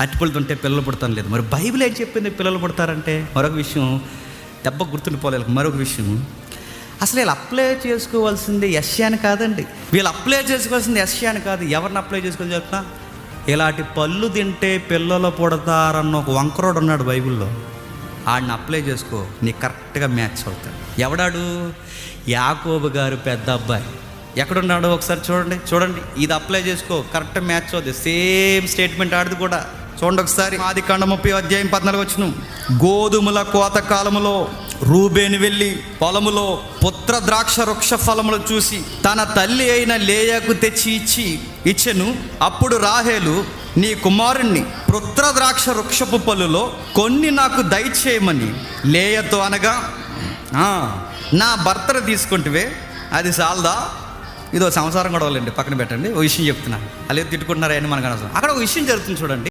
అరటిపళ్ళు తింటే పిల్లలు పుడతాను లేదు. మరి బైబిల్ ఏం చెప్పింది పిల్లలు పుడతారంటే? మరొక విషయం దెబ్బ గుర్తుండిపోలేదు. మరొక విషయం, అసలు వీళ్ళు అప్లై చేసుకోవాల్సింది యెషయాని కాదండి. వీళ్ళు అప్లై చేసుకోవాల్సింది యెషయాని కాదు. ఎవరిని అప్లై చేసుకోవాలి చెప్తా? ఇలాంటి పళ్ళు తింటే పిల్లలు పుడతారన్న ఒక వంకరోడు ఉన్నాడు బైబిల్లో. ఆడిని అప్లై చేసుకో, నీకు కరెక్ట్గా మ్యాచ్ అవుతాడు. ఎవడాడు? యాకోబు గారు పెద్ద అబ్బాయి. ఎక్కడున్నాడో ఒకసారి చూడండి. ఇది అప్లై చేసుకో, కరెక్ట్ మ్యాచ్ అవుతుంది. సేమ్ స్టేట్మెంట్ ఆడిది కూడా. చూడండి ఒకసారి. ఆదికాండం 30:14. గోధుమల కోత కాలములో రూబేను వెళ్ళి పొలములో పుత్ర ద్రాక్ష వృక్ష ఫలములు చూసి తన తల్లి అయిన లేయాకు తెచ్చి ఇచ్చెను. అప్పుడు రాహేలు, నీ కుమారుణ్ణి పుత్ర ద్రాక్ష వృక్షపు పళ్ళులో కొన్ని నాకు దయచేయమని లేయతో అనగా, నా భర్తను తీసుకుంటే అది చాలదా? ఇదో సంసారం గొడవలండి, పక్కన పెట్టండి. ఓ విషయం చెప్తున్నా. అలా తిట్టుకుంటున్నారా అని మనకు అనవసరం. అక్కడ ఒక విషయం జరుగుతుంది చూడండి.